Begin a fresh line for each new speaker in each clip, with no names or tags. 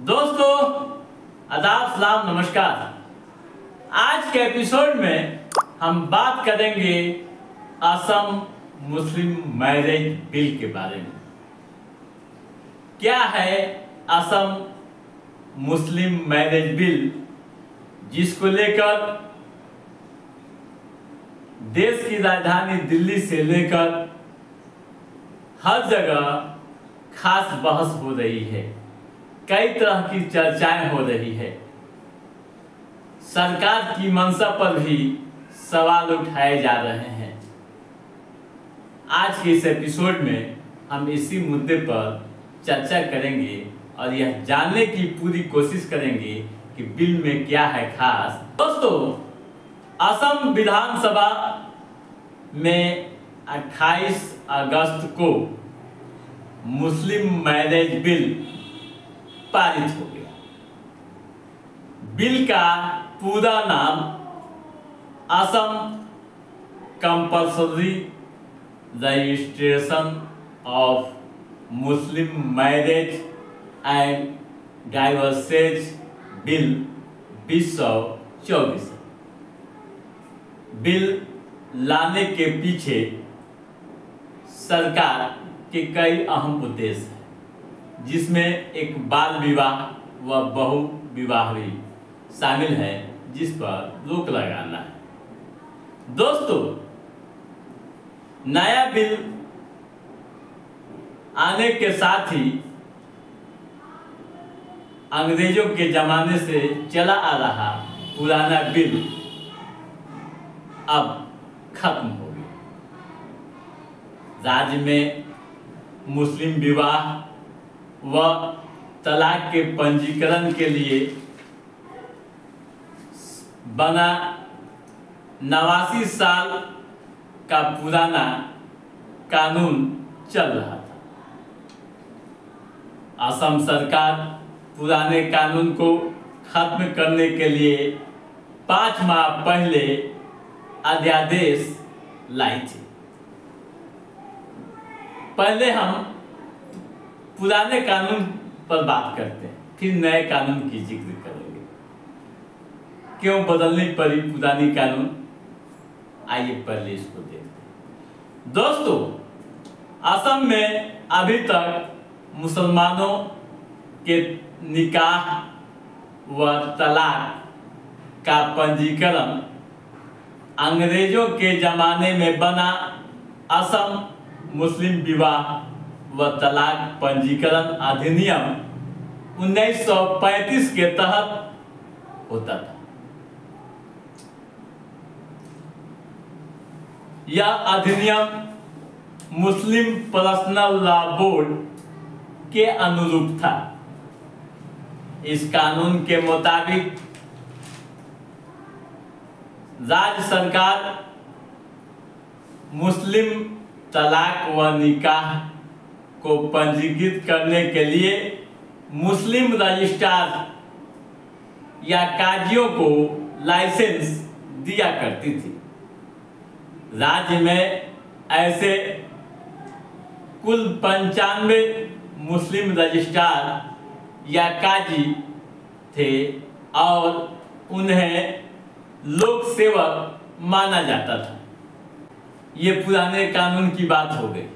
दोस्तों आदाब सलाम नमस्कार। आज के एपिसोड में हम बात करेंगे असम मुस्लिम मैरिज बिल के बारे में। क्या है असम मुस्लिम मैरिज बिल, जिसको लेकर देश की राजधानी दिल्ली से लेकर हर जगह खास बहस हो रही है, कई तरह की चर्चाएं हो रही है। सरकार की मंशा पर भी सवाल उठाए जा रहे हैं। आज के इस एपिसोड में हम इसी मुद्दे पर चर्चा करेंगे और यह जानने की पूरी कोशिश करेंगे कि बिल में क्या है खास। दोस्तों, असम विधानसभा में 28 अगस्त को मुस्लिम मैरिज बिल पारित हो गया। बिल का पूरा नाम Assam compulsory registration of Muslim marriage and divorces bill 2024। Bill लाने के पीछे सरकार के कई अहम उद्देश्य हैं, जिसमें एक बाल विवाह व बहु विवाह भी शामिल है, जिस पर रोक लगाना है। दोस्तों, नया बिल आने के साथ ही अंग्रेजों के जमाने से चला आ रहा पुराना बिल अब खत्म हो गया। राज्य में मुस्लिम विवाह व तलाक के पंजीकरण के लिए बना 89 साल का पुराना कानून चल रहा था। असम सरकार पुराने कानून को खत्म करने के लिए 5 माह पहले अध्यादेश लाई थी। पहले हम पुराने कानून पर बात करते हैं, फिर नए कानून की जिक्र करेंगे। क्यों बदलनी पड़ी पुरानी कानून, आइए पहले इसको देखते हैं। दोस्तों, असम में अभी तक मुसलमानों के निकाह व तलाक का पंजीकरण अंग्रेजों के जमाने में बना असम मुस्लिम विवाह व तलाक पंजीकरण अधिनियम 1935 के तहत होता था। यह अधिनियम मुस्लिम पर्सनल लॉ बोर्ड के अनुरूप था। इस कानून के मुताबिक राज्य सरकार मुस्लिम तलाक व निकाह को पंजीकृत करने के लिए मुस्लिम रजिस्ट्रार या काजियों को लाइसेंस दिया करती थी। राज्य में ऐसे कुल 95 मुस्लिम रजिस्ट्रार या काजी थे और उन्हें लोक सेवक माना जाता था। ये पुराने कानून की बात हो गई।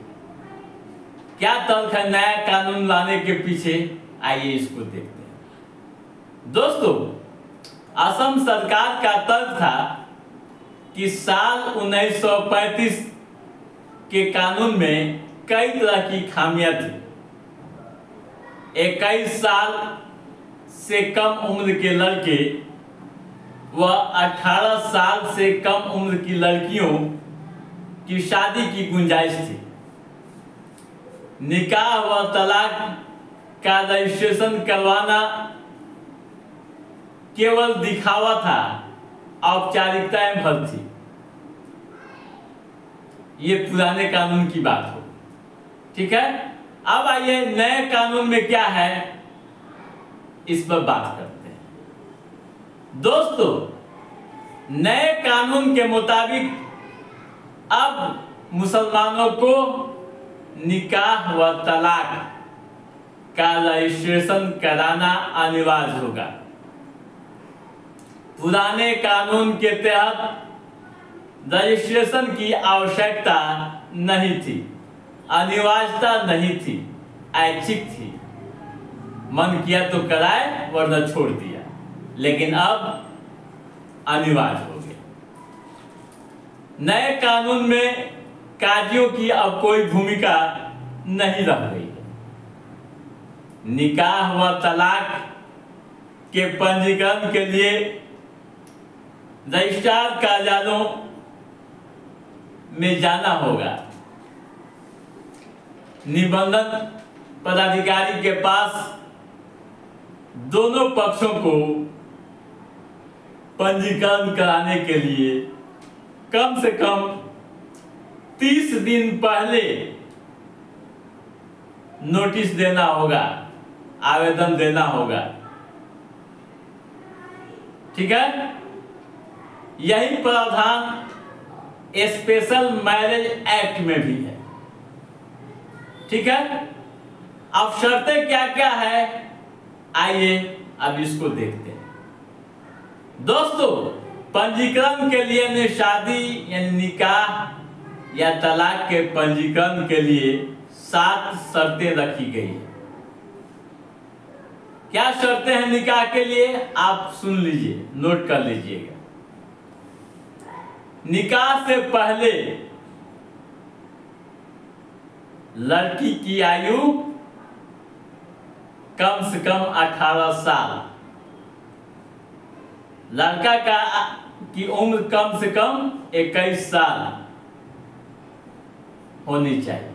क्या तर्क है नया कानून लाने के पीछे, आइए इसको देखते हैं। दोस्तों, असम सरकार का तर्क था कि साल 1935 के कानून में कई तरह की खामियां थी। 21 साल से कम उम्र के लड़के व 18 साल से कम उम्र की लड़कियों की शादी की गुंजाइश थी। निकाह व तलाक का रजिस्ट्रेशन करवाना केवल दिखावा था, औपचारिकताएं भर थी। ये पुराने कानून की बात हो, ठीक है। अब आइए नए कानून में क्या है, इस पर बात करते हैं। दोस्तों, नए कानून के मुताबिक अब मुसलमानों को निकाह व तलाक का रजिस्ट्रेशन कराना अनिवार्य होगा। पुराने कानून के तहत रजिस्ट्रेशन की आवश्यकता नहीं थी, अनिवार्यता नहीं थी, ऐच्छिक थी। मन किया तो कराए वरना छोड़ दिया, लेकिन अब अनिवार्य हो गया। नए कानून में काजियों की अब कोई भूमिका नहीं रह गई है। निकाह व तलाक के पंजीकरण के लिए रजिस्ट्रार कार्यालयों में जाना होगा। निबंधन पदाधिकारी के पास दोनों पक्षों को पंजीकरण कराने के लिए कम से कम 30 दिन पहले नोटिस देना होगा, आवेदन देना होगा। ठीक है, यही प्रावधान स्पेशल मैरिज एक्ट में भी है। ठीक है, अब शर्तें क्या क्या है, आइए अब इसको देखते हैं। दोस्तों, पंजीकरण के लिए शादी यानी निकाह या तलाक के पंजीकरण के लिए 7 शर्तें रखी गई है। क्या शर्तें हैं निकाह के लिए, आप सुन लीजिए, नोट कर लीजिएगा। निकाह से पहले लड़की की आयु कम से कम 18 साल, लड़का की उम्र कम से कम 21 साल होनी चाहिए।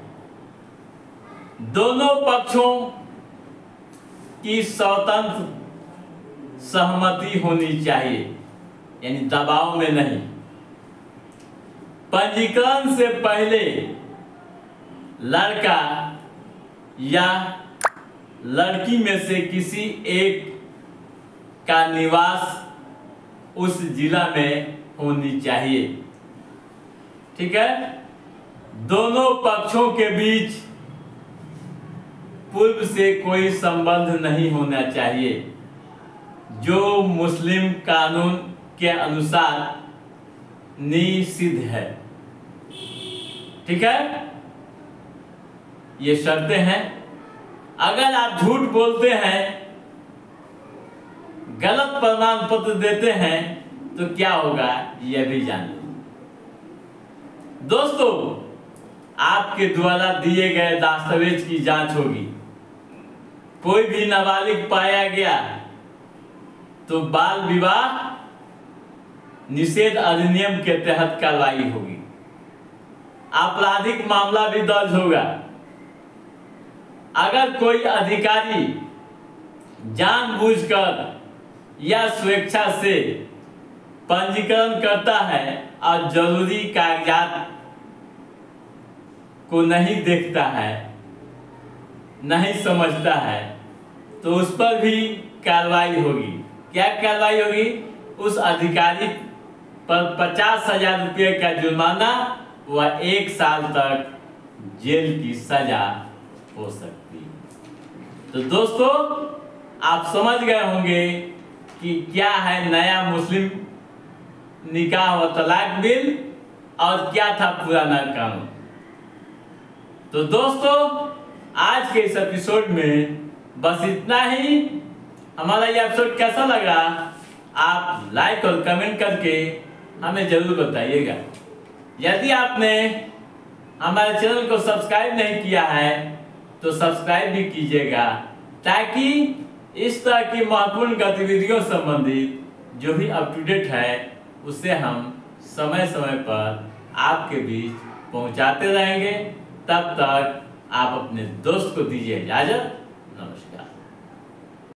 दोनों पक्षों की स्वतंत्र सहमति होनी चाहिए, यानी दबाव में नहीं। पंजीकरण से पहले लड़का या लड़की में से किसी एक का निवास उस जिला में होनी चाहिए। ठीक है, दोनों पक्षों के बीच पूर्व से कोई संबंध नहीं होना चाहिए, जो मुस्लिम कानून के अनुसार निषिद्ध है। ठीक है, ये शर्तें हैं। अगर आप झूठ बोलते हैं, गलत प्रमाण पत्र देते हैं, तो क्या होगा यह भी जान लो। दोस्तों, आपके द्वारा दिए गए दस्तावेज की जांच होगी। कोई भी नाबालिग पाया गया तो बाल विवाह निषेध अधिनियम के तहत कार्रवाई होगी। आपराधिक मामला भी दर्ज होगा। अगर कोई अधिकारी जानबूझकर या स्वेच्छा से पंजीकरण करता है और जरूरी कागजात को नहीं देखता है, नहीं समझता है, तो उस पर भी कार्रवाई होगी। क्या कार्रवाई होगी? उस अधिकारी पर 50,000 रुपये का जुर्माना व 1 साल तक जेल की सजा हो सकती है। तो दोस्तों, आप समझ गए होंगे कि क्या है नया मुस्लिम निकाह व तलाक बिल और क्या था पुराना कानून। तो दोस्तों, आज के इस एपिसोड में बस इतना ही। हमारा ये एपिसोड कैसा लगा आप लाइक और कमेंट करके हमें जरूर बताइएगा। यदि आपने हमारे चैनल को सब्सक्राइब नहीं किया है तो सब्सक्राइब भी कीजिएगा, ताकि इस तरह की महत्वपूर्ण गतिविधियों संबंधित जो भी अप टू डेट है उसे हम समय समय पर आपके बीच पहुंचाते रहेंगे। तब तक आप अपने दोस्त को दीजिए इजाजत।